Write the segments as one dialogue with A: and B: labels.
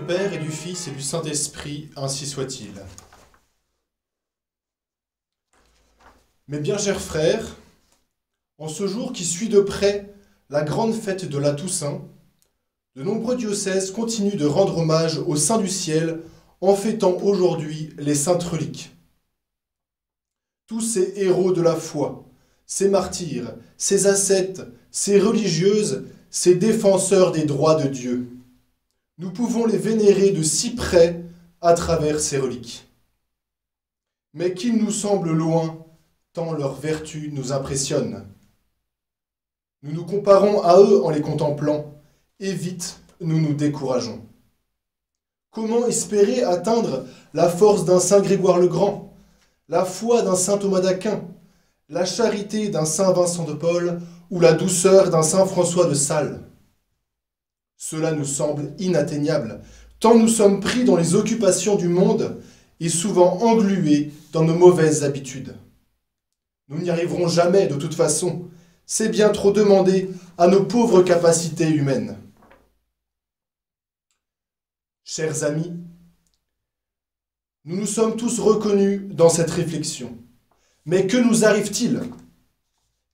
A: Père et du Fils et du Saint-Esprit, ainsi soit-il. Mes bien chers frères, en ce jour qui suit de près la grande fête de la Toussaint, de nombreux diocèses continuent de rendre hommage au Saint du ciel en fêtant aujourd'hui les saintes reliques. Tous ces héros de la foi, ces martyrs, ces ascètes, ces religieuses, ces défenseurs des droits de Dieu, nous pouvons les vénérer de si près à travers ces reliques. Mais qu'ils nous semblent loin, tant leur vertu nous impressionne. Nous nous comparons à eux en les contemplant, et vite nous nous décourageons. Comment espérer atteindre la force d'un saint Grégoire le Grand, la foi d'un saint Thomas d'Aquin, la charité d'un saint Vincent de Paul ou la douceur d'un saint François de Sales? Cela nous semble inatteignable, tant nous sommes pris dans les occupations du monde et souvent englués dans nos mauvaises habitudes. Nous n'y arriverons jamais de toute façon, c'est bien trop demander à nos pauvres capacités humaines. Chers amis, nous nous sommes tous reconnus dans cette réflexion. Mais que nous arrive-t-il?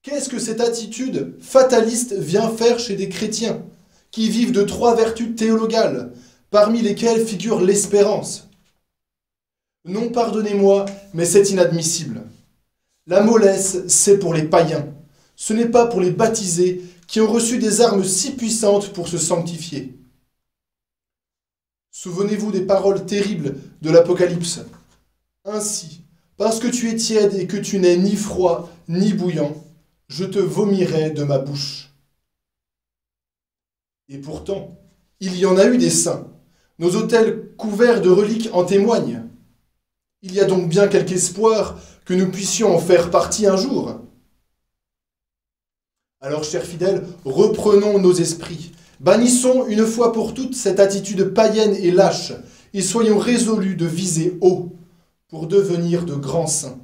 A: Qu'est-ce que cette attitude fataliste vient faire chez des chrétiens qui vivent de 3 vertus théologales, parmi lesquelles figure l'espérance? Non, pardonnez-moi, mais c'est inadmissible. La mollesse, c'est pour les païens. Ce n'est pas pour les baptisés qui ont reçu des armes si puissantes pour se sanctifier. Souvenez-vous des paroles terribles de l'Apocalypse. Ainsi, parce que tu es tiède et que tu n'es ni froid ni bouillant, je te vomirai de ma bouche. Et pourtant, il y en a eu des saints. Nos autels couverts de reliques en témoignent. Il y a donc bien quelque espoir que nous puissions en faire partie un jour. Alors, chers fidèles, reprenons nos esprits. Bannissons une fois pour toutes cette attitude païenne et lâche, et soyons résolus de viser haut pour devenir de grands saints.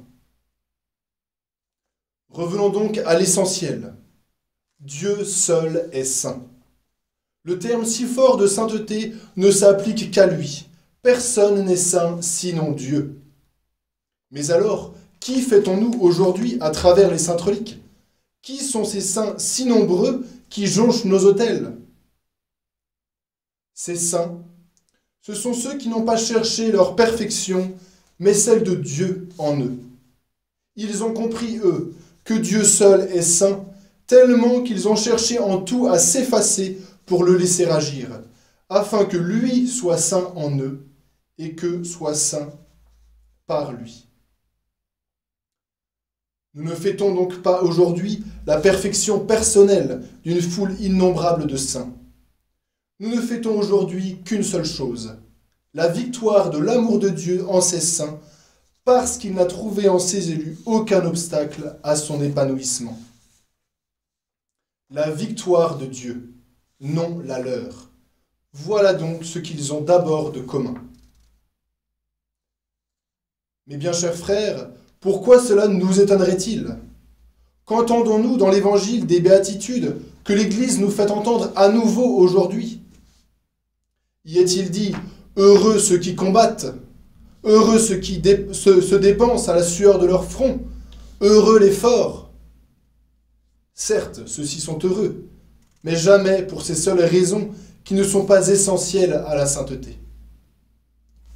A: Revenons donc à l'essentiel. Dieu seul est saint. Le terme si fort de sainteté ne s'applique qu'à lui. Personne n'est saint sinon Dieu. Mais alors, qui fêtons-nous aujourd'hui à travers les saintes reliques? Qui sont ces saints si nombreux qui jonchent nos autels? Ces saints, ce sont ceux qui n'ont pas cherché leur perfection, mais celle de Dieu en eux. Ils ont compris, eux, que Dieu seul est saint, tellement qu'ils ont cherché en tout à s'effacer pour le laisser agir, afin que lui soit saint en eux, et que soit saint par lui. Nous ne fêtons donc pas aujourd'hui la perfection personnelle d'une foule innombrable de saints. Nous ne fêtons aujourd'hui qu'une seule chose, la victoire de l'amour de Dieu en ses saints, parce qu'il n'a trouvé en ses élus aucun obstacle à son épanouissement. La victoire de Dieu, non la leur. Voilà donc ce qu'ils ont d'abord de commun. Mes bien chers frères, pourquoi cela nous étonnerait-il? Qu'entendons-nous dans l'Évangile des béatitudes que l'Église nous fait entendre à nouveau aujourd'hui? Y est-il dit « Heureux ceux qui combattent, heureux ceux qui se dépensent à la sueur de leur front, heureux les forts ». Certes, ceux-ci sont heureux, mais jamais pour ces seules raisons qui ne sont pas essentielles à la sainteté.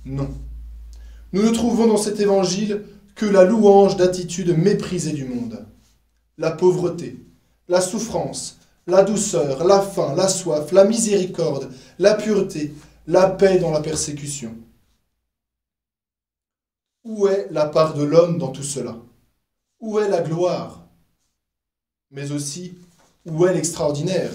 A: Non. Nous ne trouvons dans cet évangile que la louange d'attitudes méprisées du monde. La pauvreté, la souffrance, la douceur, la faim, la soif, la miséricorde, la pureté, la paix dans la persécution. Où est la part de l'homme dans tout cela? Où est la gloire? Mais aussi, où est l'extraordinaire?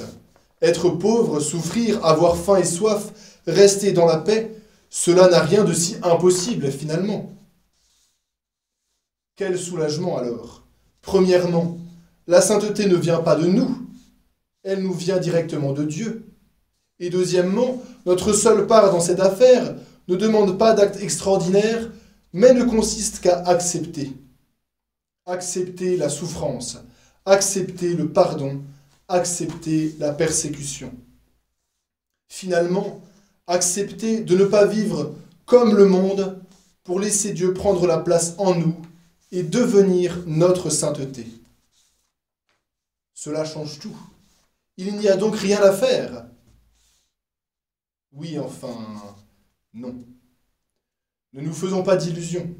A: Être pauvre, souffrir, avoir faim et soif, rester dans la paix, cela n'a rien de si impossible finalement. Quel soulagement alors! Premièrement, la sainteté ne vient pas de nous, elle nous vient directement de Dieu. Et deuxièmement, notre seule part dans cette affaire ne demande pas d'acte extraordinaire, mais ne consiste qu'à accepter. Accepter la souffrance, accepter le pardon, accepter la persécution. Finalement, accepter de ne pas vivre comme le monde pour laisser Dieu prendre la place en nous et devenir notre sainteté. Cela change tout. Il n'y a donc rien à faire. Oui, enfin, non. Ne nous faisons pas d'illusions.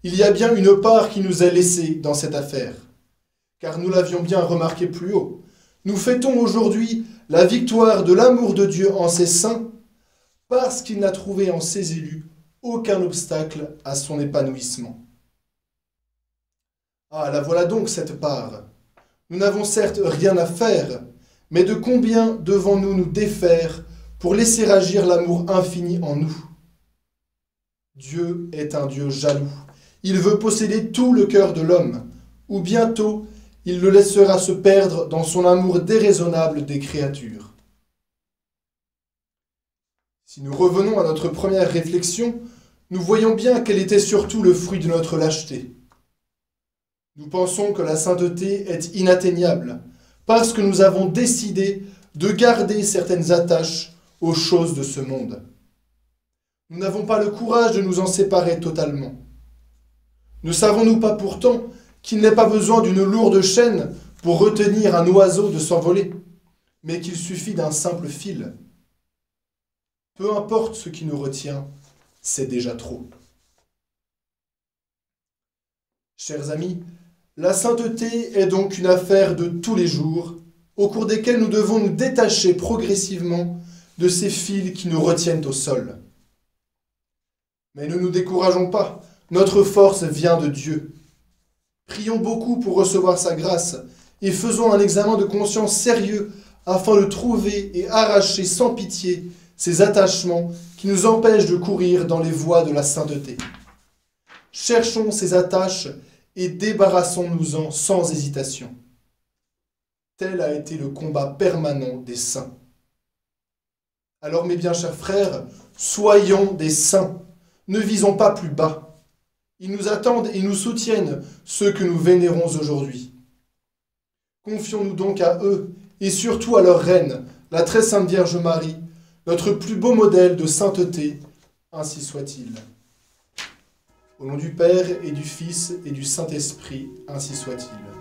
A: Il y a bien une part qui nous est laissée dans cette affaire, car nous l'avions bien remarqué plus haut. Nous fêtons aujourd'hui la victoire de l'amour de Dieu en ses saints, parce qu'il n'a trouvé en ses élus aucun obstacle à son épanouissement. Ah, la voilà donc cette part. Nous n'avons certes rien à faire, mais de combien devons-nous nous défaire pour laisser agir l'amour infini en nous? Dieu est un Dieu jaloux. Il veut posséder tout le cœur de l'homme, ou bientôt il le laissera se perdre dans son amour déraisonnable des créatures. Si nous revenons à notre première réflexion, nous voyons bien quel était surtout le fruit de notre lâcheté. Nous pensons que la sainteté est inatteignable, parce que nous avons décidé de garder certaines attaches aux choses de ce monde. Nous n'avons pas le courage de nous en séparer totalement. Ne savons-nous pas pourtant qu'il n'est pas besoin d'une lourde chaîne pour retenir un oiseau de s'envoler, mais qu'il suffit d'un simple fil? Peu importe ce qui nous retient, c'est déjà trop. Chers amis, la sainteté est donc une affaire de tous les jours, au cours desquels nous devons nous détacher progressivement de ces fils qui nous retiennent au sol. Mais ne nous décourageons pas, notre force vient de Dieu. Prions beaucoup pour recevoir sa grâce et faisons un examen de conscience sérieux afin de trouver et arracher sans pitié ces attachements qui nous empêchent de courir dans les voies de la sainteté. Cherchons ces attaches et débarrassons-nous-en sans hésitation. Tel a été le combat permanent des saints. Alors mes bien chers frères, soyons des saints, ne visons pas plus bas. Ils nous attendent et nous soutiennent, ceux que nous vénérons aujourd'hui. Confions-nous donc à eux et surtout à leur reine, la très sainte Vierge Marie, notre plus beau modèle de sainteté, ainsi soit-il. Au nom du Père et du Fils et du Saint-Esprit, ainsi soit-il.